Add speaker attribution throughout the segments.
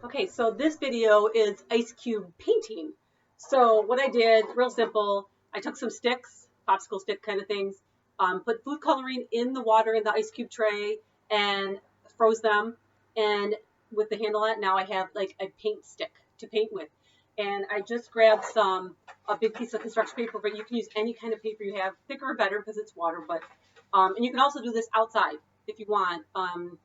Speaker 1: Okay, so this video is ice cube painting. So what I did, real simple, I took some sticks, popsicle stick kind of things, put food coloring in the water in the ice cube tray and froze them. And with the handle on it, now I have like a paint stick to paint with. And I just grabbed a big piece of construction paper, but you can use any kind of paper you have, thicker or better because it's water. But and you can also do this outside if you want, on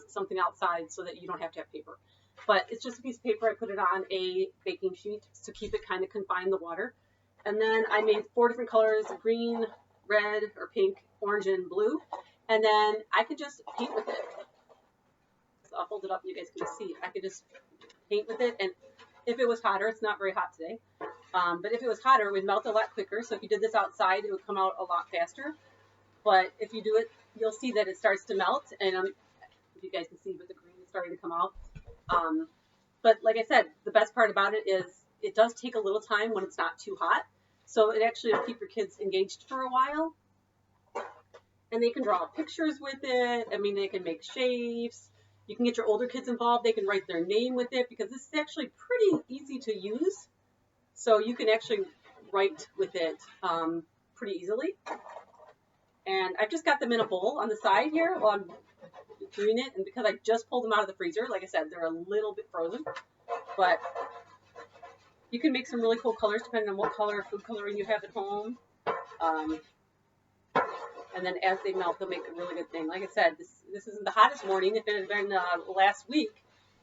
Speaker 1: something outside so that you don't have to have paper. But it's just a piece of paper. I put it on a baking sheet to keep it kind of confined the water. And then I made 4 different colors: green, red, or pink, orange, and blue. And then I could just paint with it. So I'll hold it up and you guys can just see. I could just paint with it. And if it was hotter, it's not very hot today. But if it was hotter, it would melt a lot quicker. So if you did this outside, it would come out a lot faster. But if you do it, you'll see that it starts to melt. And if you guys can see, but the green is starting to come out. But like I said, the best part about it is it does take a little time when it's not too hot. So it actually will keep your kids engaged for a while. And they can draw pictures with it. I mean, they can make shapes. You can get your older kids involved. They can write their name with it because this is actually pretty easy to use. So you can actually write with it pretty easily. And I've just got them in a bowl on the side here while I'm doing it. And because I just pulled them out of the freezer, like I said, they're a little bit frozen. But you can make some really cool colors depending on what color food coloring you have at home. And then as they melt, they'll make a really good thing. Like I said, this isn't the hottest morning. If it had been last week,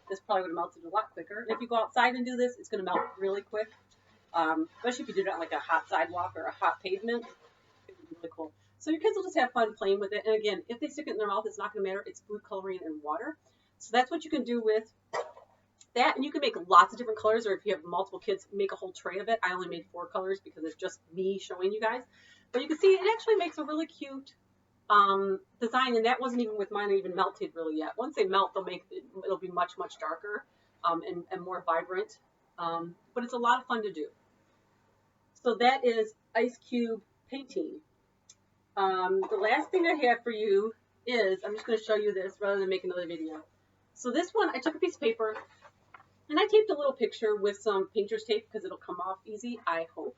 Speaker 1: this probably would have melted a lot quicker. And if you go outside and do this, it's going to melt really quick. Especially if you do it on like a hot sidewalk or a hot pavement. It would be really cool. So your kids will just have fun playing with it. And again, if they stick it in their mouth, it's not going to matter. It's food coloring and water. So that's what you can do with that. And you can make lots of different colors, or if you have multiple kids, make a whole tray of it. I only made 4 colors because it's just me showing you guys. But you can see it actually makes a really cute design, and that wasn't even with mine even melted really yet. Once they melt, it'll be much, much darker and more vibrant. But it's a lot of fun to do. So that is ice cube painting. The last thing I have for you is, I'm just going to show you this rather than make another video. So this one, I took a piece of paper and I taped a little picture with some painter's tape because it'll come off easy, I hope.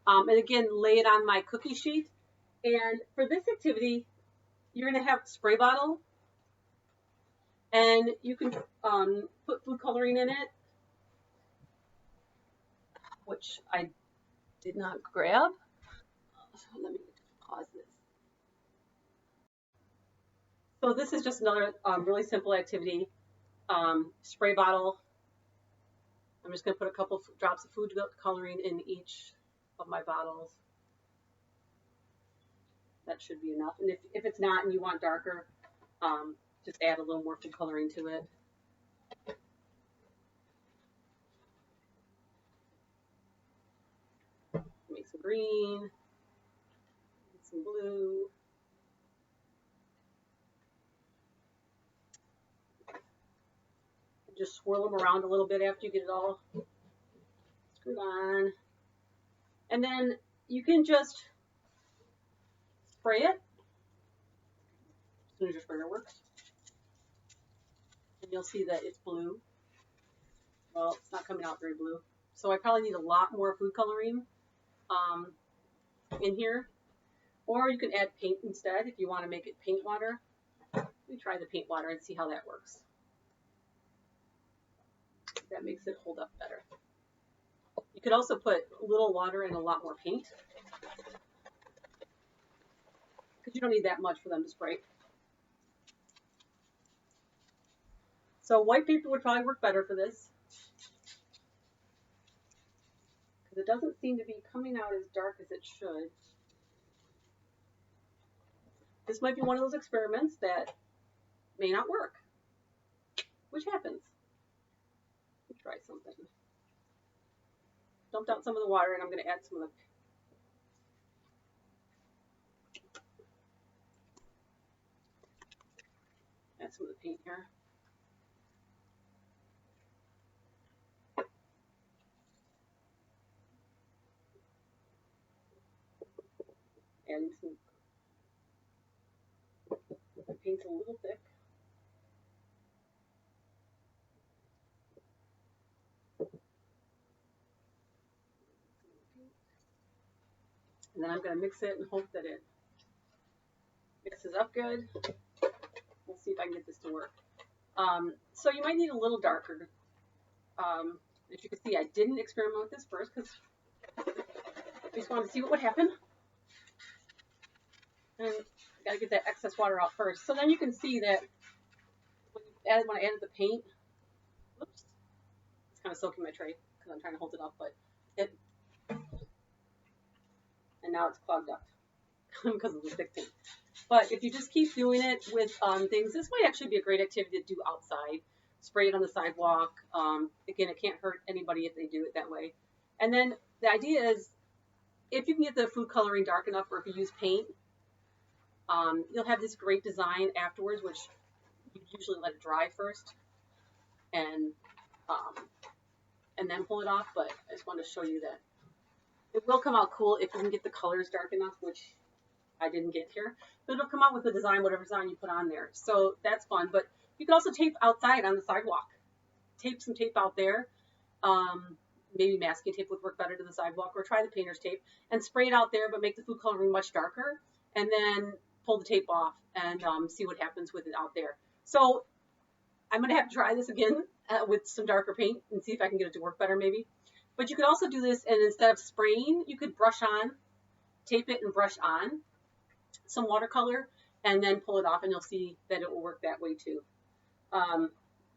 Speaker 1: And again, lay it on my cookie sheet. And for this activity, you're going to have a spray bottle. And you can put food coloring in it, which I did not grab. So let me pause this. So this is just another really simple activity. Spray bottle. I'm just going to put a couple drops of food coloring in each of my bottles. That should be enough. And if it's not and you want darker, just add a little more food coloring to it. Make some green, some blue. Just swirl them around a little bit after you get it all screwed on. And then you can just spray it as soon as your sprayer works. And you'll see that it's blue. Well, it's not coming out very blue. So I probably need a lot more food coloring in here. Or you can add paint instead if you want to make it paint water. Let me try the paint water and see how that works. That makes it hold up better. You could also put a little water and a lot more paint, because you don't need that much for them to spray. So white paper would probably work better for this, because it doesn't seem to be coming out as dark as it should. This might be one of those experiments that may not work, which happens. Let me try something. Dumped out some of the water, and I'm going to add some of the paint here. Adding some. The paint's a little thick. And then I'm going to mix it and hope that it mixes up good. We'll see if I can get this to work. So you might need a little darker. As you can see, I didn't experiment with this first because I just wanted to see what would happen. And I gotta get that excess water out first. So then you can see that when I added the paint, oops, it's kind of soaking my tray because I'm trying to hold it up, but and now it's clogged up because of the thick paint. But if you just keep doing it with things, this might actually be a great activity to do outside. Spray it on the sidewalk. Again, it can't hurt anybody if they do it that way. And then the idea is, if you can get the food coloring dark enough, or if you use paint, you'll have this great design afterwards, which you usually let it dry first, and then pull it off. But I just wanted to show you that it will come out cool if you can get the colors dark enough, which I didn't get here. But it'll come out with the design, whatever design you put on there. So that's fun. But you can also tape outside on the sidewalk. Tape some tape out there. Maybe masking tape would work better to the sidewalk, or try the painter's tape and spray it out there, but make the food coloring much darker, and then pull the tape off and see what happens with it out there. So I'm going to have to try this again with some darker paint and see if I can get it to work better maybe. But you could also do this, and instead of spraying, you could brush on, tape it and brush on some watercolor, and then pull it off, and you'll see that it will work that way too.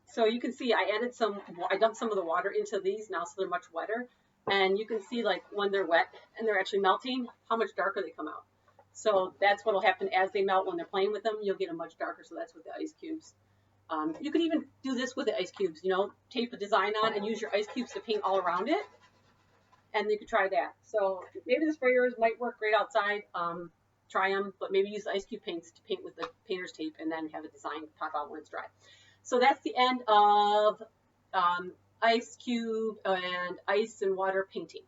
Speaker 1: So you can see I dumped some of the water into these now, so they're much wetter. And you can see, like, when they're wet and they're actually melting, how much darker they come out. So that's what will happen as they melt. When they're playing with them, you'll get them much darker. So that's with the ice cubes. You could even do this with the ice cubes, you know, tape a design on and use your ice cubes to paint all around it. And you could try that. So maybe the sprayers might work great outside. Try them, but maybe use the ice cube paints to paint with the painter's tape and then have a design pop out when it's dry. So that's the end of ice cube and ice and water painting.